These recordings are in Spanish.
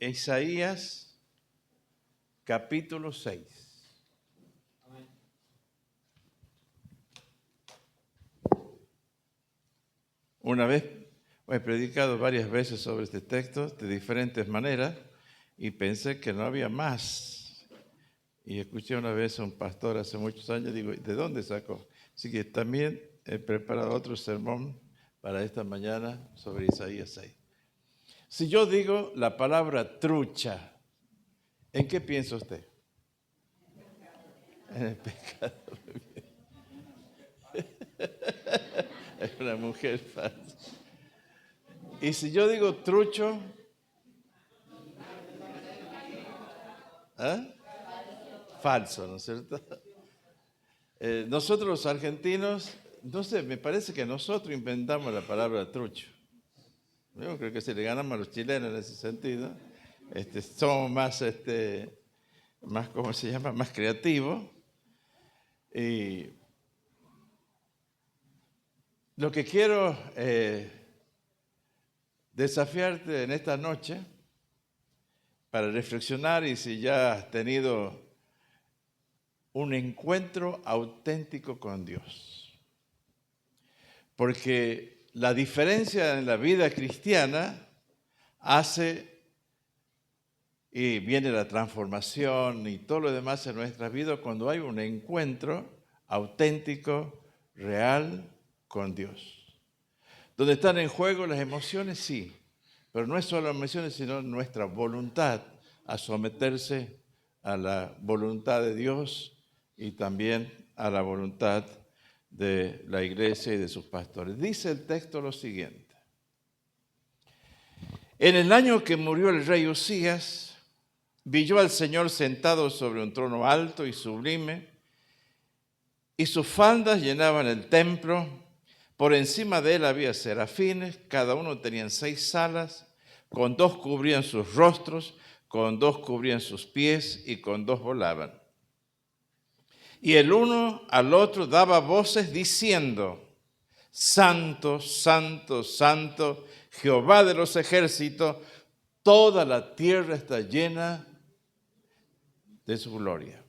Isaías capítulo 6. Una vez he predicado varias veces sobre este texto de diferentes maneras y pensé que no había más. Y escuché una vez a un pastor hace muchos años, digo, ¿de dónde sacó? Así que también he preparado otro sermón para esta mañana sobre Isaías 6. Si yo digo la palabra trucha, ¿en qué piensa usted? En el pecado. Es una mujer falsa. Y si yo digo trucho, falso, ¿no es cierto? Nosotros los argentinos, no sé, me parece que nosotros inventamos la palabra trucho. Yo creo que si le ganamos a los chilenos en ese sentido, somos más, ¿cómo se llama? Más creativos. Y lo que quiero desafiarte en esta noche para reflexionar y si ya has tenido un encuentro auténtico con Dios. Porque la diferencia en la vida cristiana hace y viene la transformación y todo lo demás en nuestra vida cuando hay un encuentro auténtico, real con Dios. Donde están en juego las emociones, sí, pero no es solo las emociones, sino nuestra voluntad a someterse a la voluntad de Dios y también a la voluntad de la iglesia y de sus pastores. Dice el texto lo siguiente. En el año que murió el rey Usías, vi yo al Señor sentado sobre un trono alto y sublime, y sus faldas llenaban el templo. Por encima de él había serafines, cada uno tenía 6 alas, con 2 cubrían sus rostros, con 2 cubrían sus pies y con 2 volaban. Y el uno al otro daba voces diciendo: Santo, Santo, Santo, Jehová de los ejércitos, toda la tierra está llena de su gloria.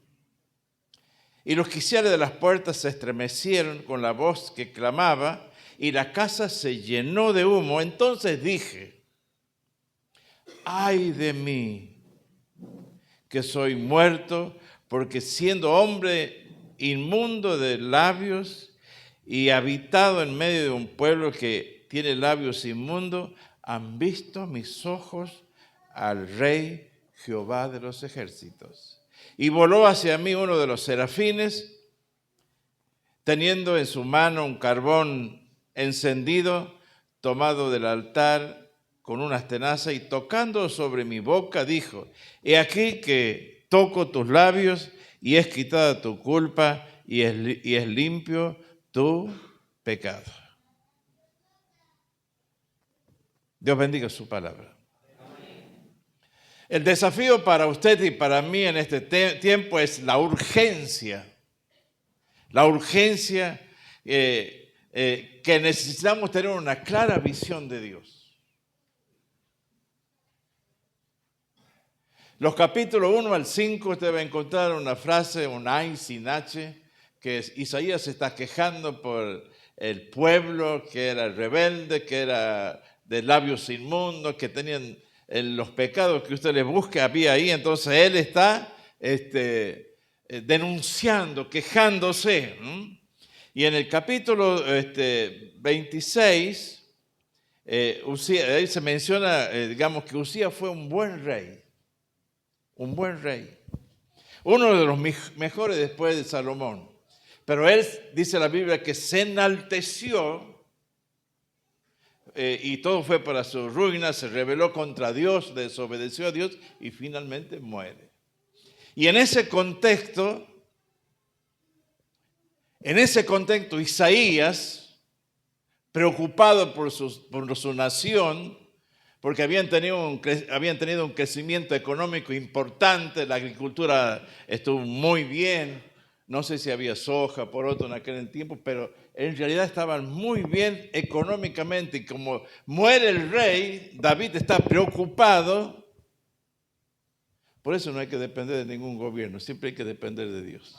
Y los quiciales de las puertas se estremecieron con la voz que clamaba, y la casa se llenó de humo. Entonces dije: ay de mí, que soy muerto, porque siendo hombre inmundo de labios y habitado en medio de un pueblo que tiene labios inmundos, han visto mis ojos al Rey Jehová de los ejércitos. Y voló hacia mí uno de los serafines, teniendo en su mano un carbón encendido, tomado del altar con unas tenazas, y tocando sobre mi boca dijo: he aquí que toco tus labios, y es quitada tu culpa, y es limpio tu pecado. Dios bendiga su palabra. El desafío para usted y para mí en este tiempo es la urgencia. La urgencia que necesitamos tener una clara visión de Dios. Los capítulos 1 al 5 usted va a encontrar una frase, un ay sin H, que Isaías se está quejando por el pueblo que era rebelde, que era de labios inmundos, que tenían los pecados que usted les busque, había ahí. Entonces él está denunciando, quejándose. Y en el capítulo 26, ahí se menciona, digamos, que Usías fue un buen rey. Un buen rey. Uno de los mejores después de Salomón. Pero él, dice la Biblia, que se enalteció y todo fue para su ruina, se rebeló contra Dios, desobedeció a Dios y finalmente muere. Y en ese contexto, Isaías, preocupado por su nación, porque habían tenido un crecimiento económico importante, la agricultura estuvo muy bien, no sé si había soja, poroto en aquel tiempo, pero en realidad estaban muy bien económicamente, y como muere el rey, David está preocupado Por eso no hay que depender de ningún gobierno, siempre hay que depender de Dios.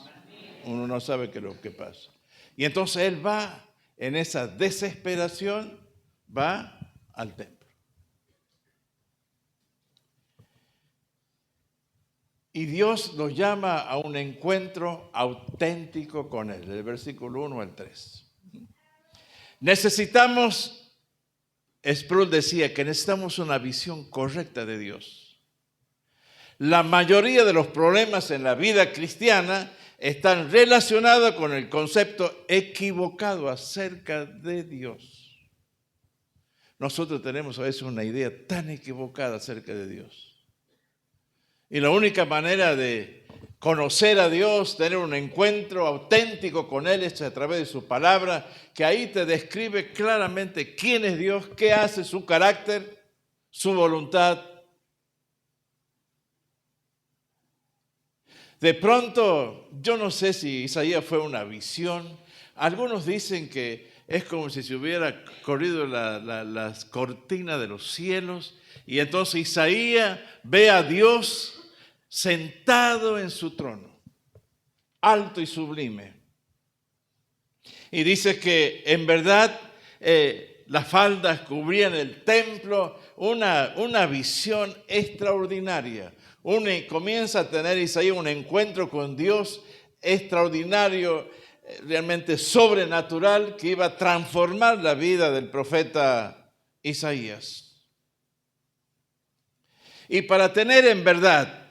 Uno no sabe qué es lo que pasa. Y entonces él va en esa desesperación, va al templo. Y Dios nos llama a un encuentro auténtico con Él, del versículo 1 al 3. Sproul decía que necesitamos una visión correcta de Dios. La mayoría de los problemas en la vida cristiana están relacionados con el concepto equivocado acerca de Dios. Nosotros tenemos a veces una idea tan equivocada acerca de Dios. Y la única manera de conocer a Dios, tener un encuentro auténtico con Él es a través de su palabra, que ahí te describe claramente quién es Dios, qué hace, su carácter, su voluntad. De pronto, yo no sé si Isaías fue una visión. Algunos dicen que es como si se hubiera corrido las cortinas de los cielos y entonces Isaías ve a Dios sentado en su trono, alto y sublime. Y dice que en verdad las faldas cubrían el templo, una visión extraordinaria. Comienza a tener Isaías un encuentro con Dios extraordinario, realmente sobrenatural, que iba a transformar la vida del profeta Isaías. Y para tener en verdad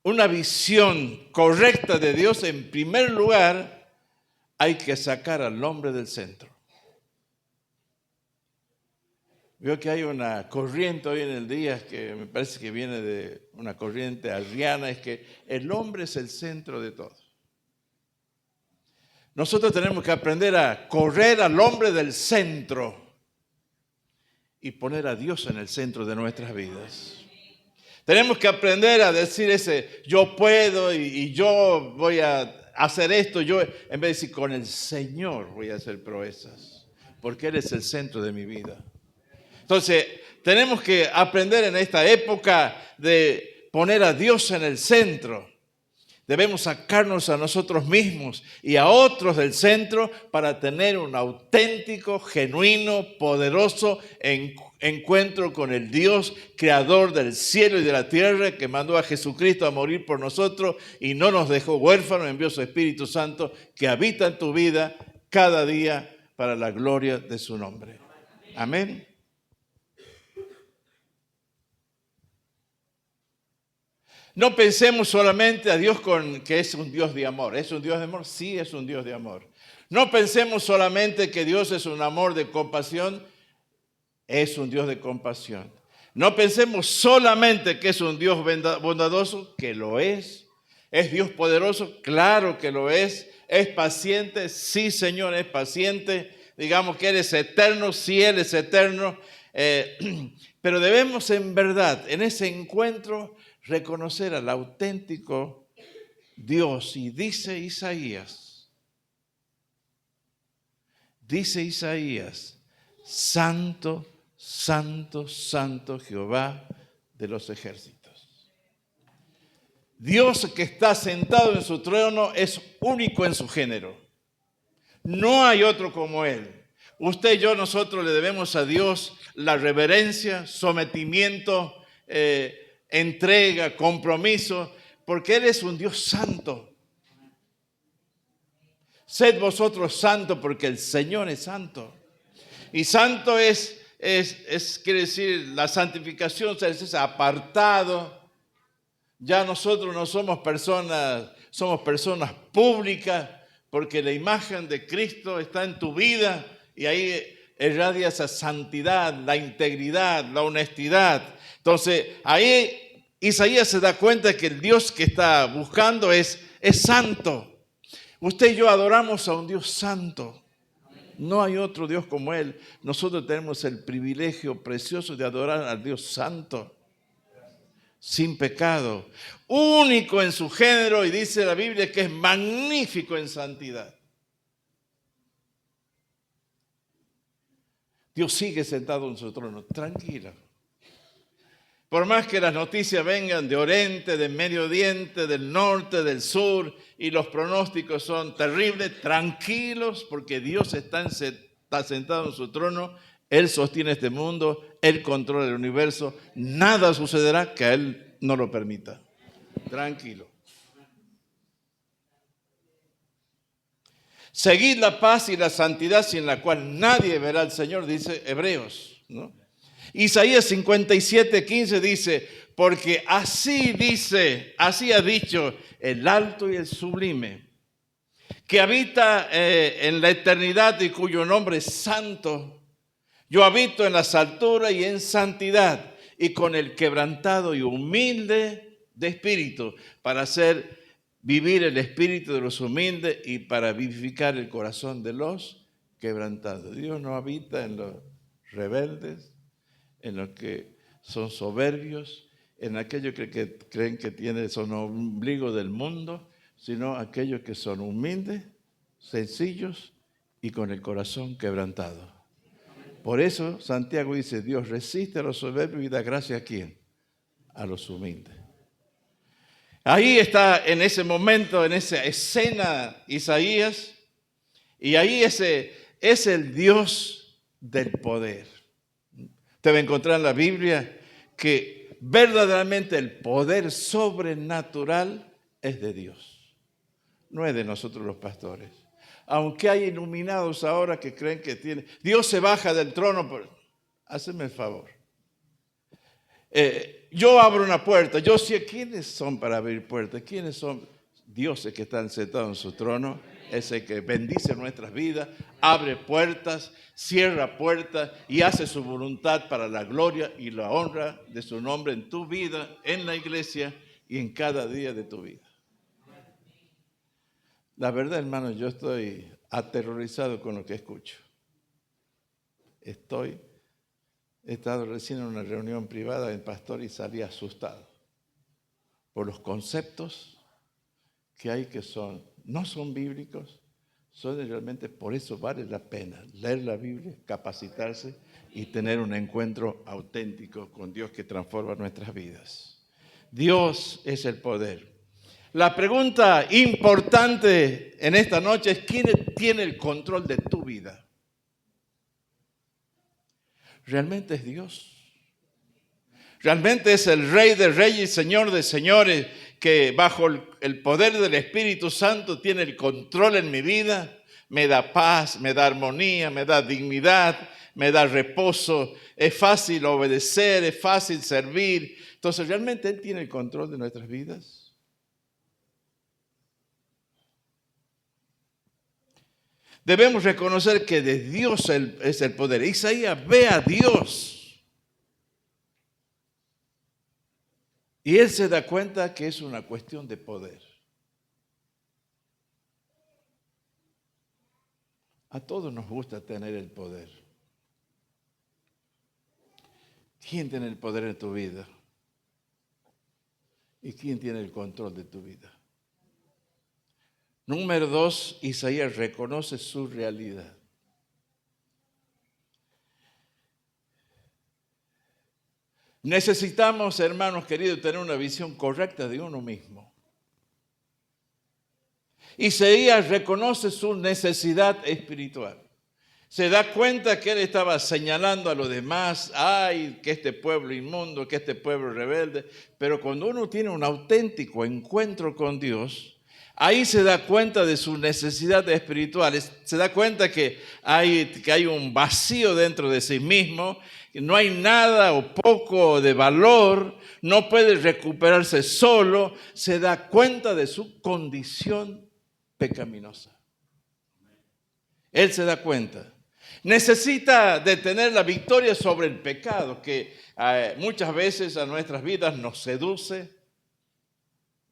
una visión correcta de Dios, en primer lugar, hay que sacar al hombre del centro. Veo que hay una corriente hoy en el día que me parece que viene de una corriente arriana, es que el hombre es el centro de todo. Nosotros tenemos que aprender a correr al hombre del centro y poner a Dios en el centro de nuestras vidas. Tenemos que aprender a decir ese yo puedo y yo voy a hacer esto. Yo, en vez de decir con el Señor voy a hacer proezas, porque Él es el centro de mi vida. Entonces, tenemos que aprender en esta época de poner a Dios en el centro. Debemos sacarnos a nosotros mismos y a otros del centro para tener un auténtico, genuino, poderoso encuentro con el Dios creador del cielo y de la tierra, que mandó a Jesucristo a morir por nosotros y no nos dejó huérfanos, envió su Espíritu Santo que habita en tu vida cada día para la gloria de su nombre. Amén. No pensemos solamente a Dios que es un Dios de amor. ¿Es un Dios de amor? Sí, es un Dios de amor. No pensemos solamente que Dios es un amor de compasión. Es un Dios de compasión. No pensemos solamente que es un Dios bondadoso, que lo es. ¿Es Dios poderoso? Claro que lo es. ¿Es paciente? Sí, Señor, es paciente. Digamos que Él es eterno, sí, Él es eterno. Pero debemos en verdad, en ese encuentro, reconocer al auténtico Dios. Y dice Isaías, santo, santo, santo Jehová de los ejércitos. Dios que está sentado en su trono es único en su género. No hay otro como Él. Usted y yo, nosotros le debemos a Dios la reverencia, sometimiento, entrega, compromiso, porque Él es un Dios santo. Sed vosotros santos porque el Señor es santo. Y santo quiere decir, la santificación es apartado. Ya nosotros no somos personas públicas, porque la imagen de Cristo está en tu vida y ahí irradia esa santidad, la integridad, la honestidad. Entonces, ahí Isaías se da cuenta que el Dios que está buscando es santo. Usted y yo adoramos a un Dios santo. No hay otro Dios como Él. Nosotros tenemos el privilegio precioso de adorar al Dios santo, sin pecado, único en su género, y dice la Biblia que es magnífico en santidad. Dios sigue sentado en su trono, tranquilo. Por más que las noticias vengan de Oriente, de Medio Oriente, del norte, del sur, y los pronósticos son terribles, tranquilos, porque Dios está sentado en su trono, Él sostiene este mundo, Él controla el universo, nada sucederá que a Él no lo permita. Tranquilo. Seguid la paz y la santidad sin la cual nadie verá al Señor, dice Hebreos, ¿no? Isaías 57:15 dice, porque así ha dicho el alto y el sublime, que habita en la eternidad y cuyo nombre es santo. Yo habito en las alturas y en santidad, y con el quebrantado y humilde de espíritu, para hacer vivir el espíritu de los humildes y para vivificar el corazón de los quebrantados. Dios no habita en los rebeldes, en los que son soberbios, en aquellos que creen que son ombligo del mundo, sino aquellos que son humildes, sencillos y con el corazón quebrantado. Por eso Santiago dice, Dios resiste a los soberbios y da gracia ¿a quién? A los humildes. Ahí está en ese momento, en esa escena Isaías, y ahí es el Dios del poder. Usted va a encontrar en la Biblia que verdaderamente el poder sobrenatural es de Dios, no es de nosotros los pastores. Aunque hay iluminados ahora que creen que tiene, Dios se baja del trono, hazme el favor. Yo abro una puerta, yo sé quiénes son para abrir puertas, quiénes son dioses que están sentados en su trono, ese que bendice nuestras vidas, abre puertas, cierra puertas y hace su voluntad para la gloria y la honra de su nombre en tu vida, en la iglesia y en cada día de tu vida. La verdad, hermano, yo estoy aterrorizado con lo que escucho. He estado recién en una reunión privada del pastor y salí asustado por los conceptos que hay que no son bíblicos, son realmente, por eso vale la pena leer la Biblia, capacitarse y tener un encuentro auténtico con Dios que transforma nuestras vidas. Dios es el poder. La pregunta importante en esta noche es ¿quién tiene el control de tu vida? ¿Realmente es Dios? ¿Realmente es el Rey de Reyes y Señor de Señores que bajo el poder del Espíritu Santo tiene el control en mi vida? Me da paz, me da armonía, me da dignidad, me da reposo. Es fácil obedecer, es fácil servir. Entonces, ¿realmente Él tiene el control de nuestras vidas? Debemos reconocer que de Dios es el poder. Isaías ve a Dios y él se da cuenta que es una cuestión de poder. A todos nos gusta tener el poder. ¿Quién tiene el poder en tu vida? ¿Y quién tiene el control de tu vida? Número 2, Isaías reconoce su realidad. Necesitamos, hermanos queridos, tener una visión correcta de uno mismo. Isaías reconoce su necesidad espiritual. Se da cuenta que él estaba señalando a los demás, ay, que este pueblo inmundo, que este pueblo rebelde. Pero cuando uno tiene un auténtico encuentro con Dios, ahí se da cuenta de su necesidad espiritual, se da cuenta que hay un vacío dentro de sí mismo, que no hay nada o poco de valor, no puede recuperarse solo, se da cuenta de su condición pecaminosa. Él se da cuenta. Necesita de tener la victoria sobre el pecado que muchas veces a nuestras vidas nos seduce,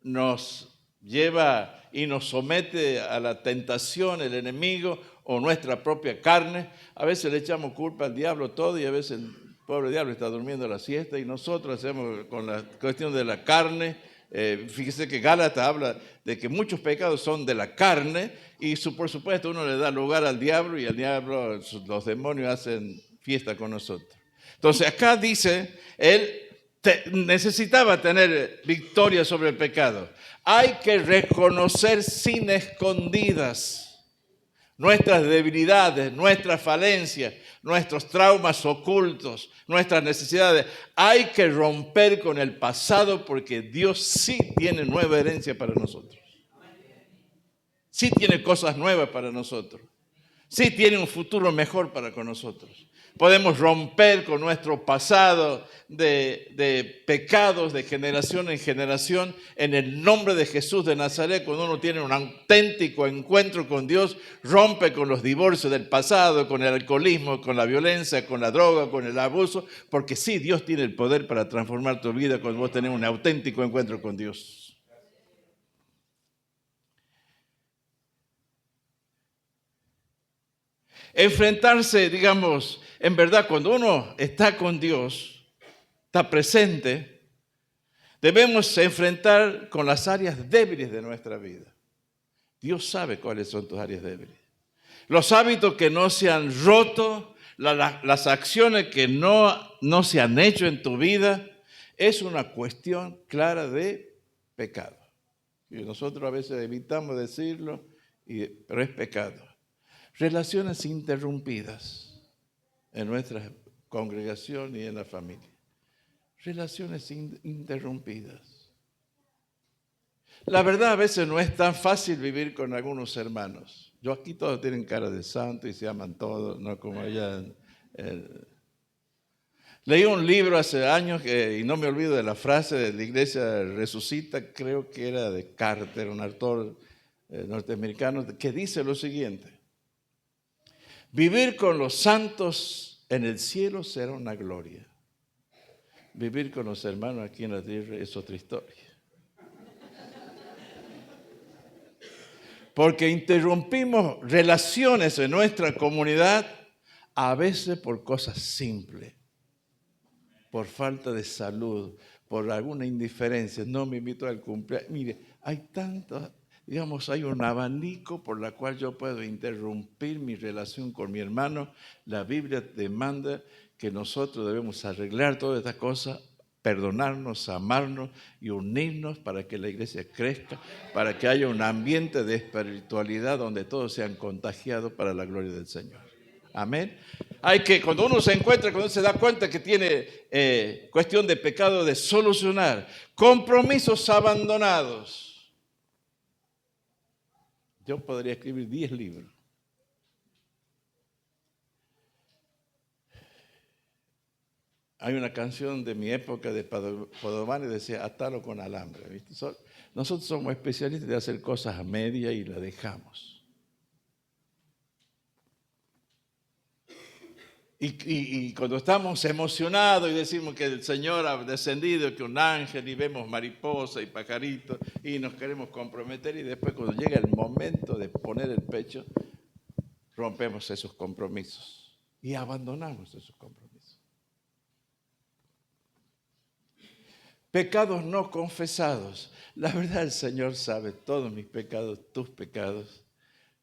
nos lleva y nos somete a la tentación, el enemigo o nuestra propia carne. A veces le echamos culpa al diablo todo y a veces el pobre diablo está durmiendo la siesta y nosotros hacemos con la cuestión de la carne. Fíjese que Gálatas habla de que muchos pecados son de la carne y por supuesto uno le da lugar al diablo y el diablo, los demonios hacen fiesta con nosotros. Entonces acá dice, él necesitaba tener victoria sobre el pecado. Hay que reconocer sin escondidas nuestras debilidades, nuestras falencias, nuestros traumas ocultos, nuestras necesidades. Hay que romper con el pasado porque Dios sí tiene nueva herencia para nosotros. Sí tiene cosas nuevas para nosotros. Sí tiene un futuro mejor para con nosotros. Podemos romper con nuestro pasado de pecados de generación en generación en el nombre de Jesús de Nazaret. Cuando uno tiene un auténtico encuentro con Dios, rompe con los divorcios del pasado, con el alcoholismo, con la violencia, con la droga, con el abuso, porque sí, Dios tiene el poder para transformar tu vida cuando vos tenés un auténtico encuentro con Dios. Enfrentarse, digamos, en verdad, cuando uno está con Dios, está presente, debemos enfrentar con las áreas débiles de nuestra vida. Dios sabe cuáles son tus áreas débiles. Los hábitos que no se han roto, las acciones que no se han hecho en tu vida, es una cuestión clara de pecado. Y nosotros a veces evitamos decirlo, pero es pecado. Relaciones interrumpidas en nuestra congregación y en la familia. Relaciones interrumpidas. La verdad, a veces no es tan fácil vivir con algunos hermanos. Yo aquí todos tienen cara de santo y se aman todos, no como allá. Leí un libro hace años y no me olvido de la frase de la Iglesia Resucita, creo que era de Carter, un autor norteamericano, que dice lo siguiente: vivir con los santos en el cielo será una gloria. Vivir con los hermanos aquí en la tierra es otra historia. Porque interrumpimos relaciones en nuestra comunidad a veces por cosas simples, por falta de salud, por alguna indiferencia. No me invitó al cumpleaños. Mire, hay tantas, digamos, hay un abanico por la cual yo puedo interrumpir mi relación con mi hermano. La Biblia demanda que nosotros debemos arreglar todas estas cosas, perdonarnos, amarnos y unirnos para que la iglesia crezca, para que haya un ambiente de espiritualidad donde todos sean contagiados para la gloria del Señor. Amén. Hay que, cuando uno se encuentra, cuando uno se da cuenta que tiene cuestión de pecado, de solucionar, compromisos abandonados. Yo podría escribir 10 libros. Hay una canción de mi época de Padovani que decía, atalo con alambre. ¿Viste? Nosotros somos especialistas de hacer cosas a media y la dejamos. Y cuando estamos emocionados y decimos que el Señor ha descendido, que un ángel, y vemos mariposa y pajaritos, y nos queremos comprometer, y después cuando llega el momento de poner el pecho, rompemos esos compromisos y abandonamos esos compromisos. Pecados no confesados. La verdad, el Señor sabe todos mis pecados, tus pecados.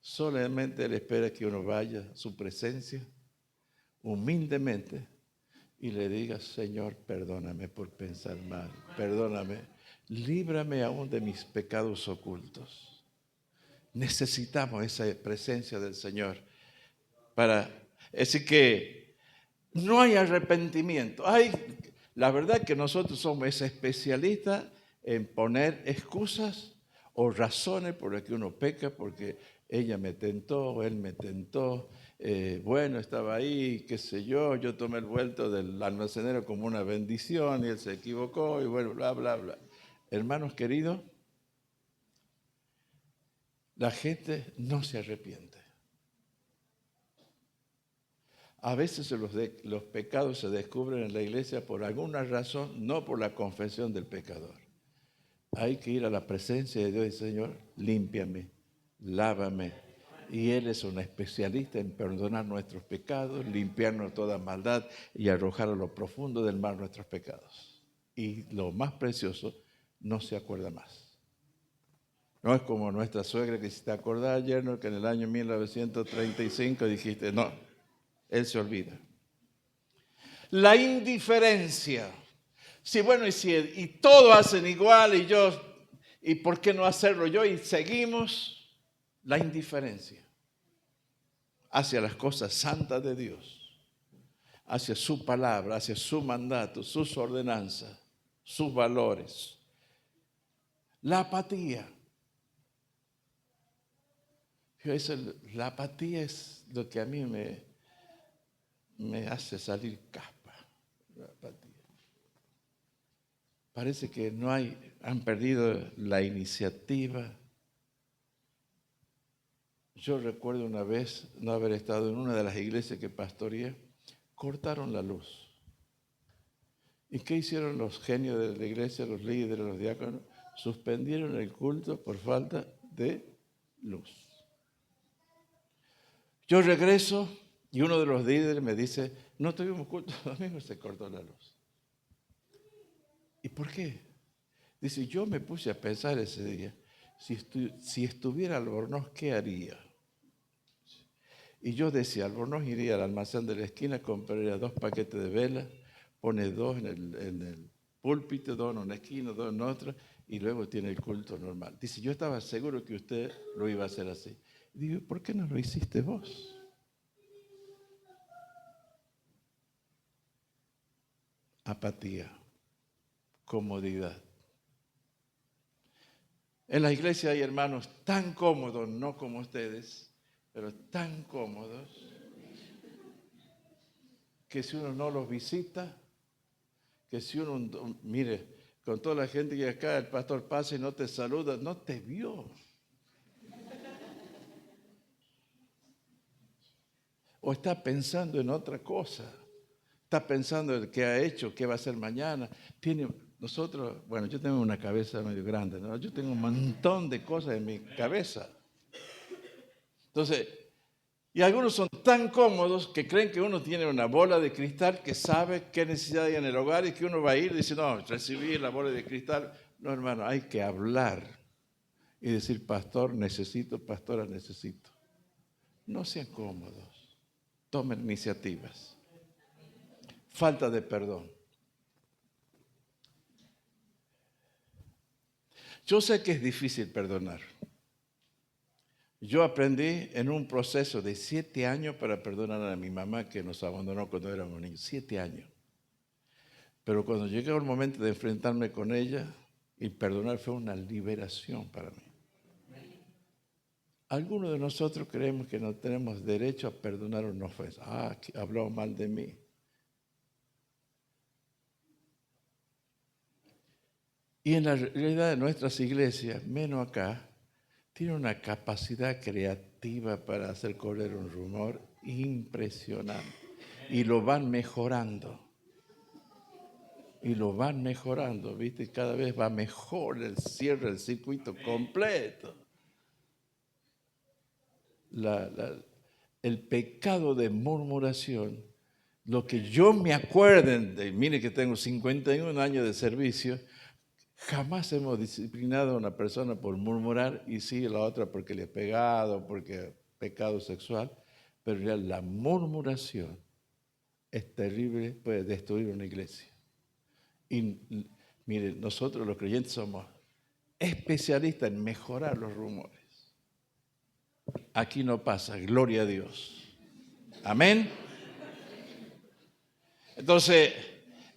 Solamente Él espera que uno vaya a su presencia humildemente y le diga, Señor, perdóname por pensar mal, perdóname, líbrame aún de mis pecados ocultos. Necesitamos esa presencia del Señor así que no hay arrepentimiento. La verdad que nosotros somos especialistas en poner excusas o razones por las que uno peca, porque ella me tentó o él me tentó. Bueno, estaba ahí, qué sé yo tomé el vuelto del almacenero como una bendición y él se equivocó y bueno, bla, bla, bla. Hermanos queridos, la gente no se arrepiente. A veces los pecados se descubren en la iglesia por alguna razón, no por la confesión del pecador. Hay que ir a la presencia de Dios y Señor, límpiame, lávame. Y Él es un especialista en perdonar nuestros pecados, limpiarnos toda maldad y arrojar a lo profundo del mar nuestros pecados. Y lo más precioso, no se acuerda más. No es como nuestra suegra que si te acordás ayer, ¿no? Que en el año 1935 dijiste, no, Él se olvida. La indiferencia. Sí, bueno, y todo hacen igual ¿y por qué no hacerlo yo? Y seguimos la indiferencia hacia las cosas santas de Dios, hacia su palabra, hacia su mandato, sus ordenanzas, sus valores. La apatía. La apatía es lo que a mí me hace salir caspa. La apatía. Parece que han perdido la iniciativa. Yo recuerdo una vez no haber estado en una de las iglesias que pastoreé, cortaron la luz. ¿Y qué hicieron los genios de la iglesia, los líderes, los diáconos? Suspendieron el culto por falta de luz. Yo regreso y uno de los líderes me dice, no tuvimos culto, domingo se cortó la luz. ¿Y por qué? Dice, yo me puse a pensar ese día, si estuviera Albornoz, ¿qué haría? Y yo decía, Albornoz iría al almacén de la esquina, compraría 2 paquetes de velas, pone 2 en el púlpito, 2 en una esquina, 2 en otra, y luego tiene el culto normal. Dice, yo estaba seguro que usted lo iba a hacer así. Y digo, ¿por qué no lo hiciste vos? Apatía, comodidad. En la iglesia hay hermanos tan cómodos, no como ustedes, pero tan cómodos, que si uno no los visita, que si uno, mire, con toda la gente que acá, el pastor pasa y no te saluda, no te vio. O está pensando en otra cosa. Está pensando en qué ha hecho, qué va a hacer mañana. Bueno, yo tengo una cabeza medio grande, ¿no? Yo tengo un montón de cosas en mi cabeza. Entonces, y algunos son tan cómodos que creen que uno tiene una bola de cristal que sabe qué necesidad hay en el hogar y que uno va a ir y dice, no, recibí la bola de cristal. No, hermano, hay que hablar y decir, pastor, necesito, pastora, necesito. No sean cómodos, tomen iniciativas. Falta de perdón. Yo sé que es difícil perdonar. Yo aprendí en un proceso de 7 años para perdonar a mi mamá que nos abandonó cuando éramos niños. 7 años. Pero cuando llegó el momento de enfrentarme con ella, y perdonar fue una liberación para mí. Algunos de nosotros creemos que no tenemos derecho a perdonar una ofensa. Habló mal de mí. Y en la realidad de nuestras iglesias, menos acá, tienen una capacidad creativa para hacer correr un rumor impresionante. Y lo van mejorando. Y lo van mejorando, ¿viste? Cada vez va mejor el cierre, el circuito completo. El pecado de murmuración, lo que yo me acuerde, mire que tengo 51 años de servicio, jamás hemos disciplinado a una persona por murmurar y sí a la otra porque le ha pegado, porque pecado sexual, pero ya la murmuración es terrible, puede destruir una iglesia. Y mire, nosotros los creyentes somos especialistas en mejorar los rumores. Aquí no pasa, gloria a Dios. Amén. Entonces,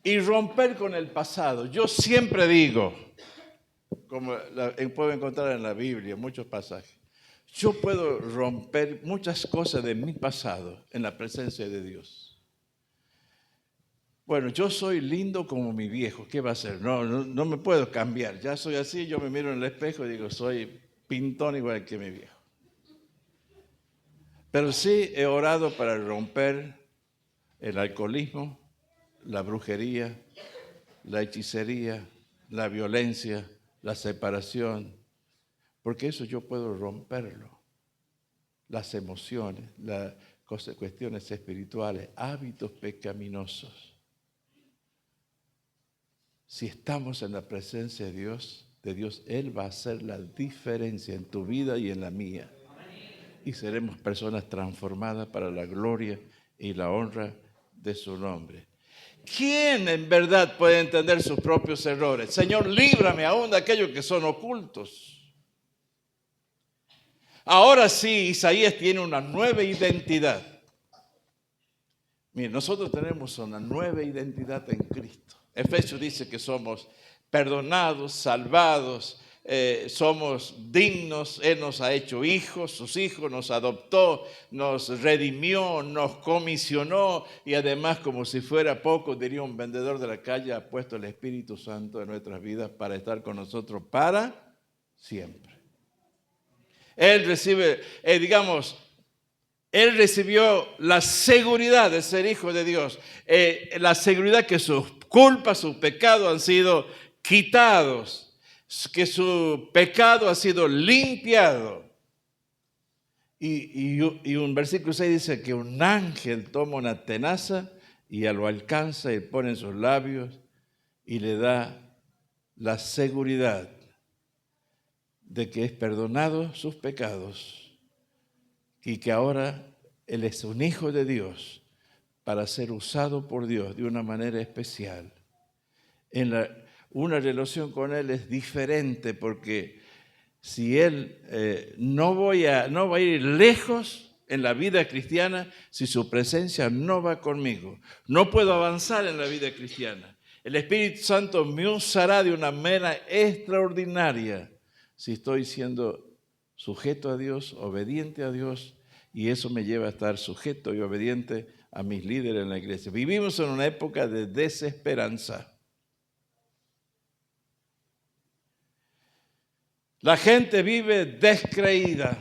y romper con el pasado. Yo siempre digo, como puedo encontrar en la Biblia muchos pasajes, yo puedo romper muchas cosas de mi pasado en la presencia de Dios. Bueno, yo soy lindo como mi viejo, ¿qué va a hacer? No me puedo cambiar, ya soy así, yo me miro en el espejo y digo, soy pintón igual que mi viejo. Pero sí he orado para romper el alcoholismo, la brujería, la hechicería, la violencia, la separación, porque eso yo puedo romperlo. Las emociones, las cuestiones espirituales, hábitos pecaminosos. Si estamos en la presencia de Dios, Él va a hacer la diferencia en tu vida y en la mía. Y seremos personas transformadas para la gloria y la honra de su nombre. ¿Quién en verdad puede entender sus propios errores? Señor, líbrame aún de aquellos que son ocultos. Ahora sí, Isaías tiene una nueva identidad. Miren, nosotros tenemos una nueva identidad en Cristo. Efesios dice que somos perdonados, salvados, somos dignos. Él nos ha hecho hijos, sus hijos, nos adoptó, nos redimió, nos comisionó y además, como si fuera poco, diría un vendedor de la calle, ha puesto el Espíritu Santo en nuestras vidas para estar con nosotros para siempre. Él recibe, Él recibió la seguridad de ser hijo de Dios, la seguridad que sus culpas, sus pecados han sido quitados, que su pecado ha sido limpiado. Y un versículo 6 dice que un ángel toma una tenaza y lo alcanza y pone en sus labios y le da la seguridad de que es perdonado sus pecados y que ahora él es un hijo de Dios para ser usado por Dios de una manera especial. Una relación con Él es diferente porque si Él no va a ir lejos en la vida cristiana si su presencia no va conmigo. No puedo avanzar en la vida cristiana. El Espíritu Santo me usará de una manera extraordinaria si estoy siendo sujeto a Dios, obediente a Dios, y eso me lleva a estar sujeto y obediente a mis líderes en la iglesia. Vivimos en una época de desesperanza. La gente vive descreída.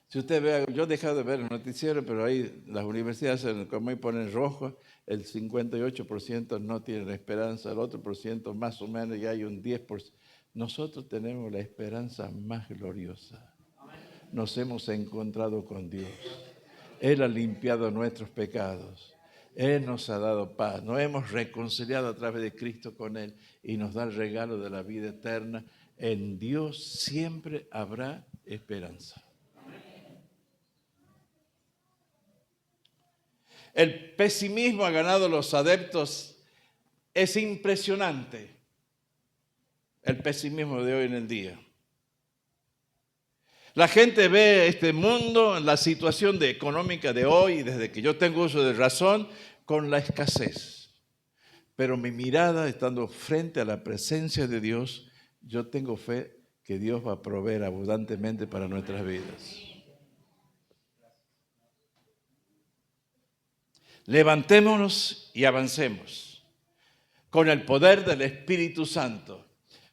Si usted ve, yo he dejado de ver el noticiero, pero ahí las universidades, como ahí ponen rojo, el 58% no tienen esperanza, el otro por ciento más o menos, y hay un 10%. Nosotros tenemos la esperanza más gloriosa. Nos hemos encontrado con Dios. Él ha limpiado nuestros pecados. Él nos ha dado paz. Nos hemos reconciliado a través de Cristo con Él y nos da el regalo de la vida eterna. En Dios siempre habrá esperanza. El pesimismo ha ganado los adeptos. Es impresionante el pesimismo de hoy en el día. La gente ve este mundo, la situación económica de hoy, desde que yo tengo uso de razón, con la escasez. Pero mi mirada, estando frente a la presencia de Dios, yo tengo fe que Dios va a proveer abundantemente para nuestras vidas. Levantémonos y avancemos con el poder del Espíritu Santo,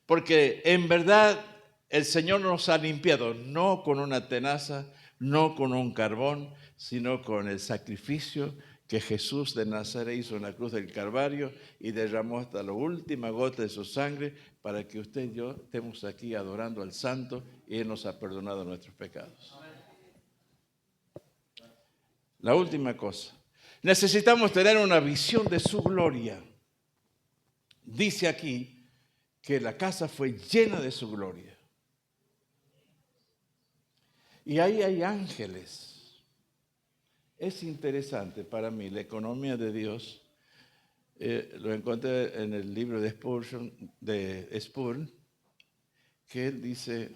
porque en verdad el Señor nos ha limpiado, no con una tenaza, no con un carbón, sino con el sacrificio que Jesús de Nazaret hizo en la cruz del Calvario y derramó hasta la última gota de su sangre para que usted y yo estemos aquí adorando al Santo y Él nos ha perdonado nuestros pecados. La última cosa, necesitamos tener una visión de su gloria. Dice aquí que la casa fue llena de su gloria. Y ahí hay ángeles. Es interesante para mí la economía de Dios. Lo encontré en el libro de Spurgeon, que él dice,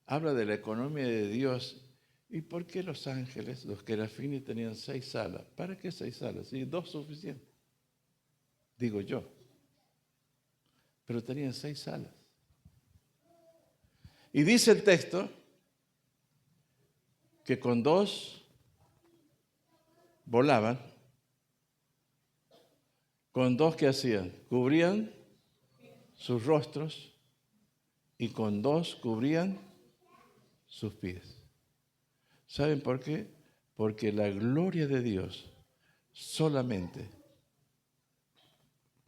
habla de la economía de Dios. ¿Y por qué los ángeles, los querafines, tenían 6 salas? ¿Para qué 6 salas? Sí, 2 suficientes. Digo yo. Pero tenían 6 salas. Y dice el texto que con 2 volaban, con 2 ¿qué hacían? Cubrían sus rostros y con 2 cubrían sus pies. ¿Saben por qué? Porque la gloria de Dios solamente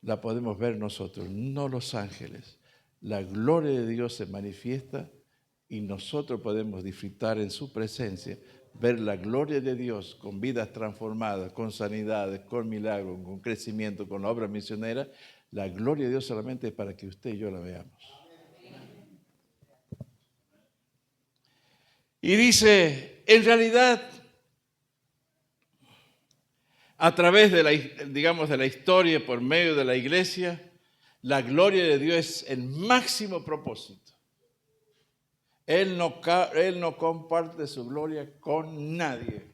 la podemos ver nosotros, no los ángeles. La gloria de Dios se manifiesta y nosotros podemos disfrutar en su presencia, ver la gloria de Dios con vidas transformadas, con sanidades, con milagros, con crecimiento, con obra misionera. La gloria de Dios solamente es para que usted y yo la veamos. Y dice, en realidad, a través de de la historia, por medio de la iglesia, la gloria de Dios es el máximo propósito. Él no comparte su gloria con nadie,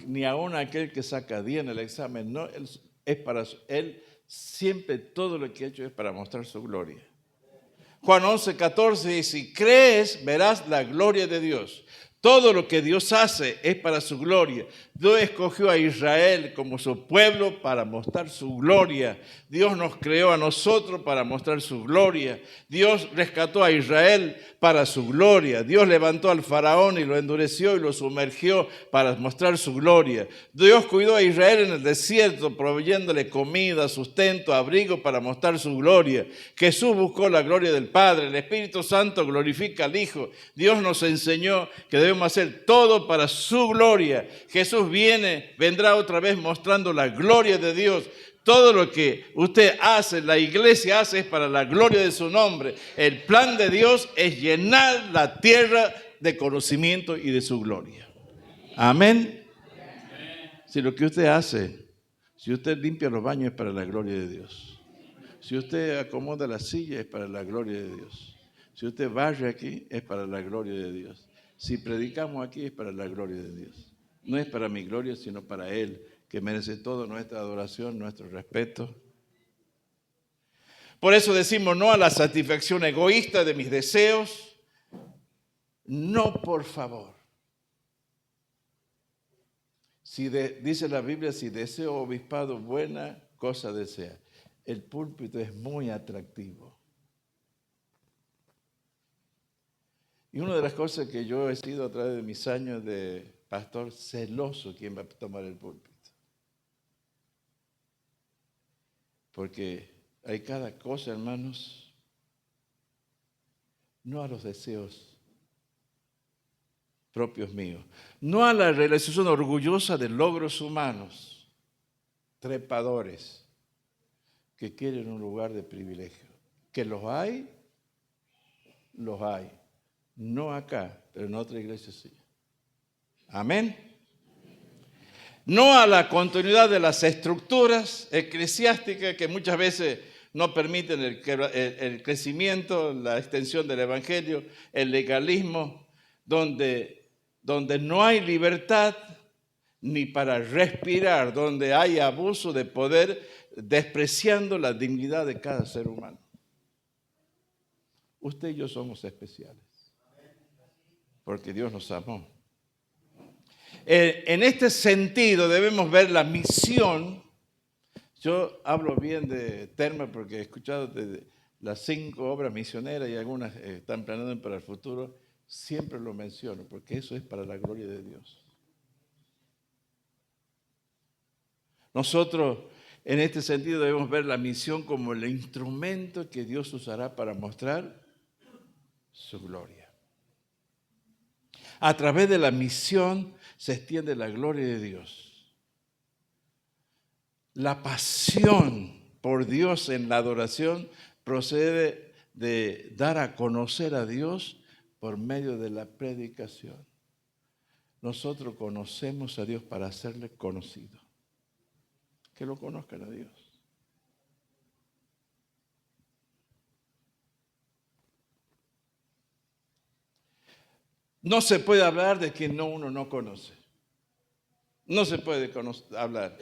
ni aun aquel que saca 10 en el examen. No, es para él siempre todo lo que ha hecho es para mostrar su gloria. Juan 11:14 dice, si crees, verás la gloria de Dios. Todo lo que Dios hace es para su gloria. Dios escogió a Israel como su pueblo para mostrar su gloria. Dios nos creó a nosotros para mostrar su gloria. Dios rescató a Israel para su gloria. Dios levantó al faraón y lo endureció y lo sumergió para mostrar su gloria. Dios cuidó a Israel en el desierto, proveyéndole comida, sustento, abrigo para mostrar su gloria. Jesús buscó la gloria del Padre. El Espíritu Santo glorifica al Hijo. Dios nos enseñó que debemos hacer todo para su gloria. Jesús vendrá otra vez mostrando la gloria de Dios. Todo lo que usted hace, la iglesia hace, es para la gloria de su nombre. El plan de Dios es llenar la tierra de conocimiento y de su gloria. Amén. Si lo que usted hace, si usted limpia los baños, es para la gloria de Dios. Si usted acomoda la silla, es para la gloria de Dios. Si usted barre aquí, es para la gloria de Dios. Si predicamos aquí, es para la gloria de Dios. No es para mi gloria, sino para Él, que merece toda nuestra adoración, nuestro respeto. Por eso decimos no a la satisfacción egoísta de mis deseos. No, por favor. Dice la Biblia, si deseo obispado, buena cosa desea. El púlpito es muy atractivo. Y una de las cosas que yo he sido a través de mis años de pastor, celoso quién va a tomar el púlpito. Porque hay cada cosa, hermanos, no a los deseos propios míos, no a la realización orgullosa de logros humanos, trepadores, que quieren un lugar de privilegio. Que los hay. No acá, pero en otra iglesia sí. Amén. No a la continuidad de las estructuras eclesiásticas que muchas veces no permiten el crecimiento, la extensión del evangelio, el legalismo, donde no hay libertad ni para respirar, donde hay abuso de poder, despreciando la dignidad de cada ser humano. Usted y yo somos especiales, porque Dios nos amó. En este sentido debemos ver la misión. Yo hablo bien de Terma porque he escuchado de las 5 obras misioneras y algunas están planeando para el futuro. Siempre lo menciono porque eso es para la gloria de Dios. Nosotros en este sentido debemos ver la misión como el instrumento que Dios usará para mostrar su gloria. A través de la misión se extiende la gloria de Dios. La pasión por Dios en la adoración procede de dar a conocer a Dios por medio de la predicación. Nosotros conocemos a Dios para hacerle conocido. Que lo conozcan a Dios. No se puede hablar de quien uno no conoce. No se puede hablar.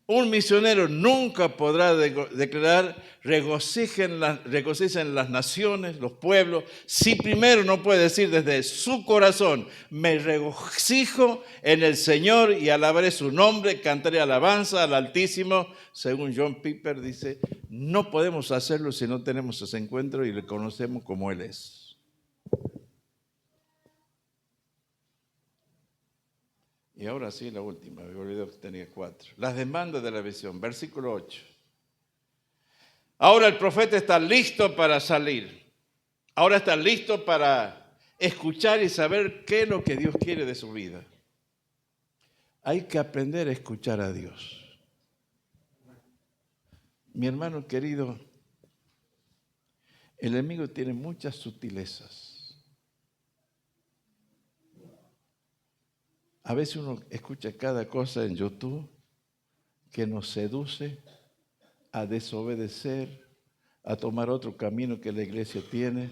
Un misionero nunca podrá declarar regocijen las naciones, los pueblos, si primero no puede decir desde su corazón, me regocijo en el Señor y alabaré su nombre, cantaré alabanza al Altísimo. Según John Piper dice, no podemos hacerlo si no tenemos ese encuentro y le conocemos como Él es. Y ahora sí, la última, me olvidé que tenía 4. Las demandas de la visión, versículo 8. Ahora el profeta está listo para salir. Ahora está listo para escuchar y saber qué es lo que Dios quiere de su vida. Hay que aprender a escuchar a Dios. Mi hermano querido, el enemigo tiene muchas sutilezas. A veces uno escucha cada cosa en YouTube que nos seduce a desobedecer, a tomar otro camino que la iglesia tiene.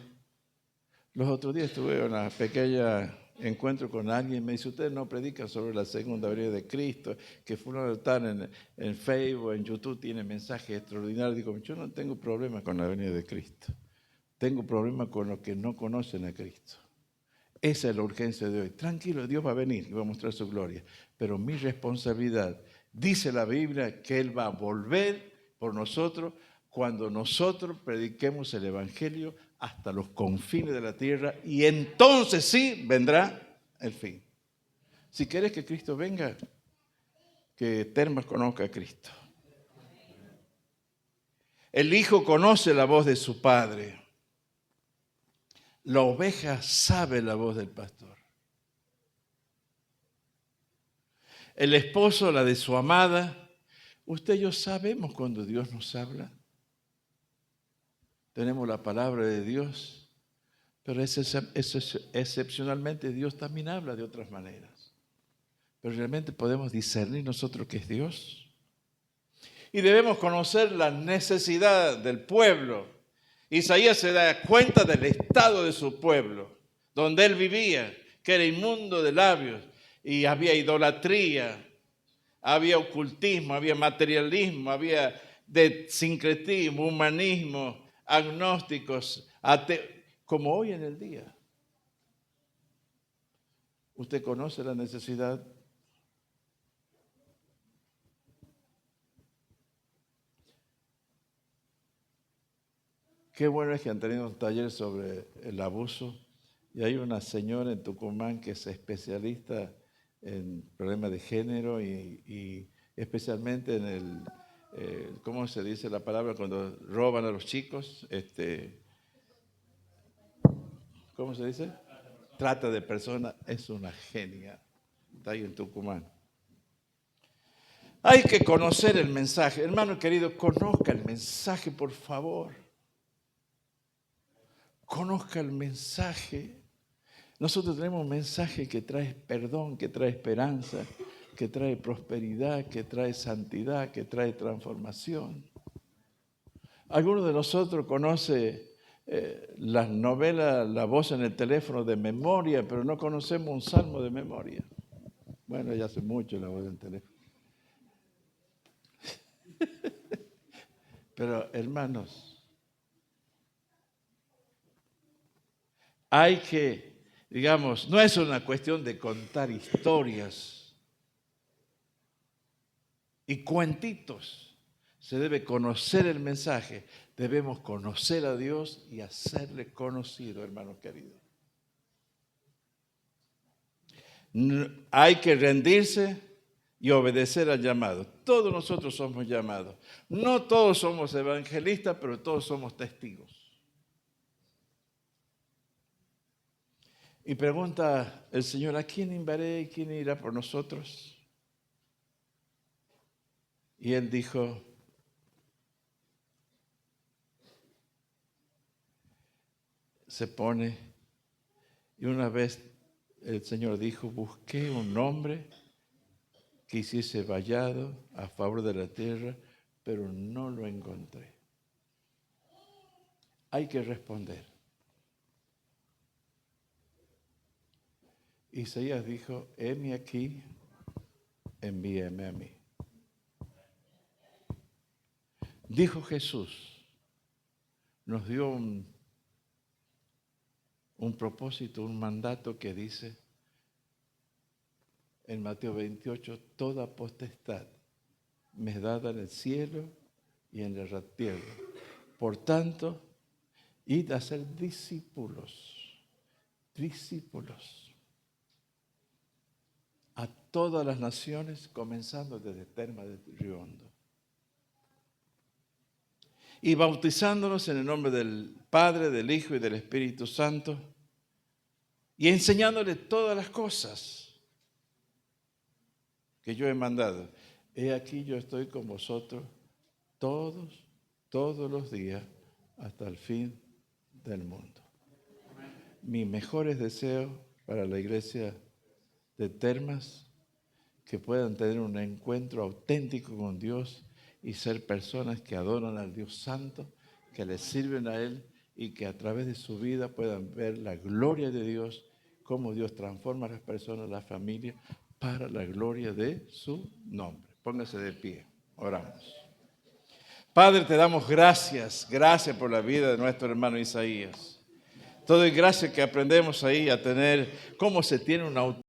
Los otros días tuve una pequeña encuentro con alguien y me dice, ustedes no predican sobre la segunda venida de Cristo, que fulano están en Facebook, en YouTube, tiene mensajes extraordinarios. Digo, yo no tengo problema con la venida de Cristo. Tengo problema con los que no conocen a Cristo. Esa es la urgencia de hoy. Tranquilo, Dios va a venir y va a mostrar su gloria. Pero mi responsabilidad, dice la Biblia, que Él va a volver por nosotros cuando nosotros prediquemos el Evangelio hasta los confines de la tierra y entonces sí vendrá el fin. Si quieres que Cristo venga, que Termas conozca a Cristo. El Hijo conoce la voz de su Padre. La oveja sabe la voz del pastor. El esposo, la de su amada. Usted y yo sabemos cuando Dios nos habla. Tenemos la palabra de Dios, pero excepcionalmente Dios también habla de otras maneras. Pero realmente podemos discernir nosotros que es Dios. Y debemos conocer la necesidad del pueblo. Isaías se da cuenta del estado de su pueblo, donde él vivía, que era inmundo de labios, y había idolatría, había ocultismo, había materialismo, había sincretismo, humanismo, agnósticos, como hoy en el día. ¿Usted conoce la necesidad? Qué bueno es que han tenido un taller sobre el abuso y hay una señora en Tucumán que es especialista en problemas de género y especialmente en el, ¿cómo se dice la palabra? Cuando roban a los chicos, ¿cómo se dice? Trata de personas, es una genia. Está ahí en Tucumán. Hay que conocer el mensaje. Hermano querido, conozca el mensaje, por favor. Conozca el mensaje. Nosotros tenemos un mensaje que trae perdón, que trae esperanza, que trae prosperidad, que trae santidad, que trae transformación. Algunos de nosotros conoce las novelas, la voz en el teléfono de memoria, pero no conocemos un salmo de memoria. Bueno, ya hace mucho la voz en el teléfono. Pero hermanos, hay que, digamos, no es una cuestión de contar historias y cuentitos. Se debe conocer el mensaje. Debemos conocer a Dios y hacerle conocido, hermanos queridos. Hay que rendirse y obedecer al llamado. Todos nosotros somos llamados. No todos somos evangelistas, pero todos somos testigos. Y pregunta el Señor, ¿a quién enviaré y quién irá por nosotros? Y Él dijo, se pone, y una vez el Señor dijo, busqué un hombre que hiciese vallado a favor de la tierra, pero no lo encontré. Hay que responder. Isaías dijo, heme aquí, envíame a mí. Dijo Jesús, nos dio un propósito, un mandato que dice en Mateo 28, toda potestad me es dada en el cielo y en la tierra. Por tanto, id a ser discípulos a todas las naciones, comenzando desde Termas de Río Hondo. Y bautizándonos en el nombre del Padre, del Hijo y del Espíritu Santo, y enseñándoles todas las cosas que yo he mandado. He aquí yo estoy con vosotros todos los días, hasta el fin del mundo. Mis mejores deseos para la iglesia de termas que puedan tener un encuentro auténtico con Dios y ser personas que adoran al Dios Santo, que le sirven a Él y que a través de su vida puedan ver la gloria de Dios, cómo Dios transforma a las personas, la familia, para la gloria de su nombre. Póngase de pie, oramos. Padre, te damos gracias por la vida de nuestro hermano Isaías. Todo es gracias que aprendemos ahí a tener cómo se tiene una